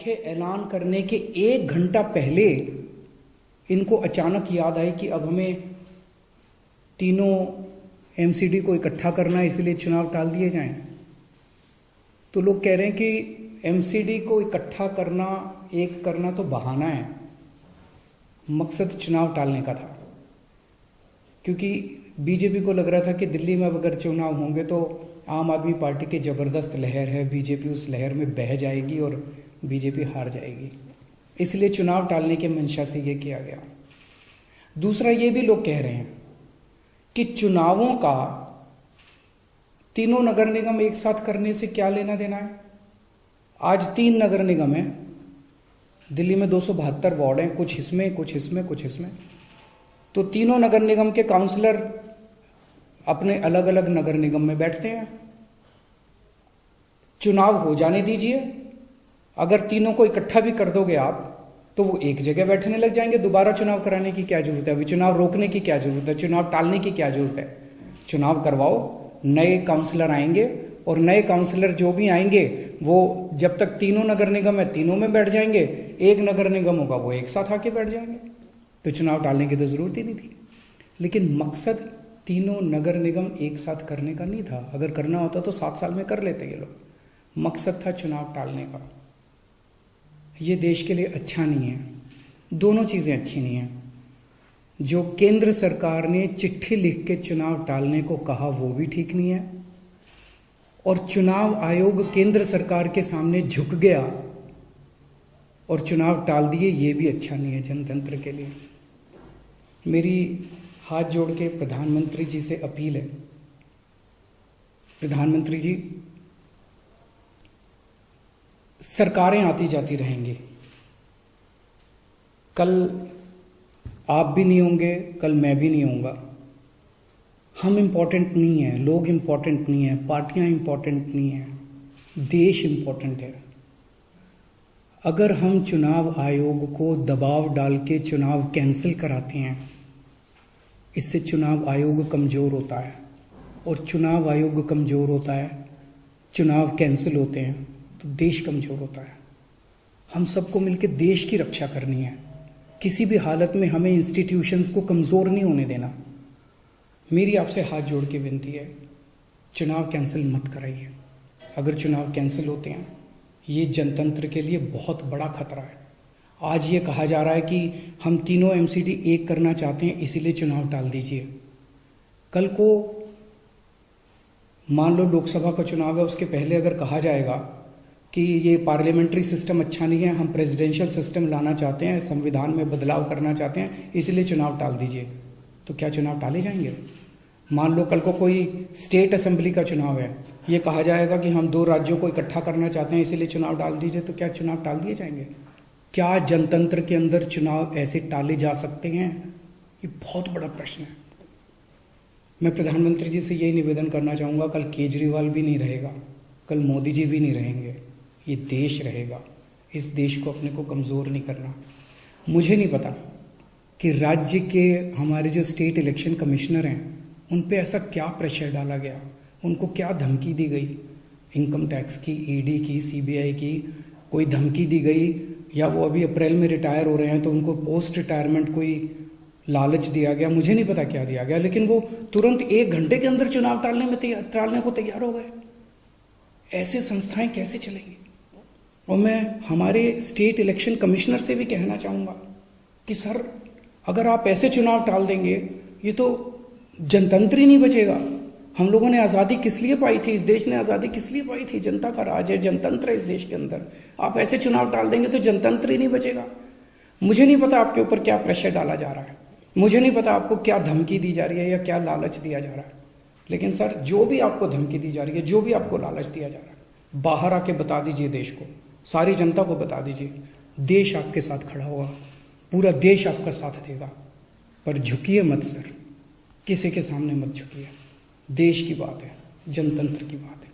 के ऐलान करने के 1 घंटा पहले इनको अचानक याद आई कि अब हमें तीनों एमसीडी को इकट्ठा करना है, इसलिए चुनाव टाल दिए जाएं। तो लोग कह रहे हैं कि एमसीडी को इकट्ठा करना, एक करना तो बहाना है, मकसद चुनाव टालने का था। क्योंकि बीजेपी को लग रहा था कि दिल्ली में अगर चुनाव होंगे तो आम आदमी पार्टी की जबरदस्त लहर है, बीजेपी उस लहर में बह जाएगी और बीजेपी हार जाएगी, इसलिए चुनाव टालने के मंशा से ये किया गया। दूसरा ये भी लोग कह रहे हैं कि चुनावों का तीनों नगर निगम एक साथ करने से क्या लेना देना है। आज 3 नगर निगम है दिल्ली में, 272 वार्ड हैं, कुछ इसमें कुछ इसमें कुछ इसमें। तो तीनों नगर निगम के काउंसलर अपने अलग अलग नगर निगम में बैठते हैं। चुनाव हो जाने दीजिए, अगर तीनों को इकट्ठा भी कर दोगे आप तो वो एक जगह बैठने लग जाएंगे। दोबारा चुनाव कराने की क्या जरूरत है, अभी चुनाव रोकने की क्या जरूरत है, चुनाव टालने की क्या जरूरत है। चुनाव करवाओ, नए काउंसलर आएंगे और नए काउंसलर जो भी आएंगे वो जब तक तीनों नगर निगम है तीनों में बैठ जाएंगे, एक नगर निगम होगा वो एक साथ आके बैठ जाएंगे। तो चुनाव टालने की तो जरूरत ही नहीं थी। लेकिन मकसद तीनों नगर निगम एक साथ करने का नहीं था। अगर करना होता तो 7 साल में कर लेते ये लोग। मकसद था चुनाव टालने का। ये देश के लिए अच्छा नहीं है, दोनों चीजें अच्छी नहीं है। जो केंद्र सरकार ने चिट्ठी लिख के चुनाव टालने को कहा वो भी ठीक नहीं है, और चुनाव आयोग केंद्र सरकार के सामने झुक गया और चुनाव टाल दिए, ये भी अच्छा नहीं है जनतंत्र के लिए। मेरी हाथ जोड़ के प्रधानमंत्री जी से अपील है, प्रधानमंत्री जी, सरकारें आती जाती रहेंगी, कल आप भी नहीं होंगे, कल मैं भी नहीं होऊंगा। हम इम्पोर्टेंट नहीं है, लोग इम्पोर्टेंट नहीं है, पार्टियां इम्पोर्टेंट नहीं है, देश इम्पोर्टेंट है। अगर हम चुनाव आयोग को दबाव डाल के चुनाव कैंसिल कराते हैं, इससे चुनाव आयोग कमजोर होता है, और चुनाव आयोग कमजोर होता है, चुनाव कैंसिल होते हैं तो देश कमजोर होता है। हम सबको मिलकर देश की रक्षा करनी है। किसी भी हालत में हमें इंस्टीट्यूशंस को कमजोर नहीं होने देना। मेरी आपसे हाथ जोड़ के विनती है, चुनाव कैंसिल मत कराइए। अगर चुनाव कैंसिल होते हैं, ये जनतंत्र के लिए बहुत बड़ा खतरा है। आज ये कहा जा रहा है कि हम तीनों एमसीडी एक करना चाहते हैं, इसीलिए चुनाव टाल दीजिए। कल को मान लो लोकसभा का चुनाव है, उसके पहले अगर कहा जाएगा कि ये पार्लियामेंट्री सिस्टम अच्छा नहीं है, हम प्रेसिडेंशियल सिस्टम लाना चाहते हैं, संविधान में बदलाव करना चाहते हैं, इसलिए चुनाव टाल दीजिए, तो क्या चुनाव टाले जाएंगे? मान लो कल को कोई स्टेट असेंबली का चुनाव है, ये कहा जाएगा कि हम 2 राज्यों को इकट्ठा करना चाहते हैं, इसीलिए चुनाव टाल दीजिए, तो क्या चुनाव टाल दिए जाएंगे? क्या जनतंत्र के अंदर चुनाव ऐसे टाले जा सकते हैं? ये बहुत बड़ा प्रश्न है। मैं प्रधानमंत्री जी से यही निवेदन करना चाहूँगा, कल केजरीवाल भी नहीं रहेगा, कल मोदी जी भी नहीं रहेंगे, ये देश रहेगा। इस देश को अपने को कमज़ोर नहीं करना। मुझे नहीं पता कि राज्य के हमारे जो स्टेट इलेक्शन कमिश्नर हैं उन पे ऐसा क्या प्रेशर डाला गया, उनको क्या धमकी दी गई, इनकम टैक्स की, ईडी की, सीबीआई की कोई धमकी दी गई, या वो अभी अप्रैल में रिटायर हो रहे हैं तो उनको पोस्ट रिटायरमेंट कोई लालच दिया गया, मुझे नहीं पता क्या दिया गया, लेकिन वो तुरंत 1 घंटे के अंदर चुनाव टालने को तैयार हो गए। ऐसे संस्थाएं कैसे चलेंगी? और मैं हमारे स्टेट इलेक्शन कमिश्नर से भी कहना चाहूँगा कि सर, अगर आप ऐसे चुनाव टाल देंगे, ये तो जनतंत्र ही नहीं बचेगा। हम लोगों ने आज़ादी किस लिए पाई थी? इस देश ने आज़ादी किस लिए पाई थी? जनता का राज है, जनतंत्र है इस देश के अंदर। आप ऐसे चुनाव टाल देंगे तो जनतंत्र ही नहीं बचेगा। मुझे नहीं पता आपके ऊपर क्या प्रेशर डाला जा रहा है, मुझे नहीं पता आपको क्या धमकी दी जा रही है या क्या लालच दिया जा रहा है, लेकिन सर, जो भी आपको धमकी दी जा रही है, जो भी आपको लालच दिया जा रहा है, बाहर आके बता दीजिए देश को, सारी जनता को बता दीजिए। देश आपके साथ खड़ा होगा, पूरा देश आपका साथ देगा। पर झुकिए मत सर, किसी के सामने मत झुकिए। देश की बात है, जनतंत्र की बात है।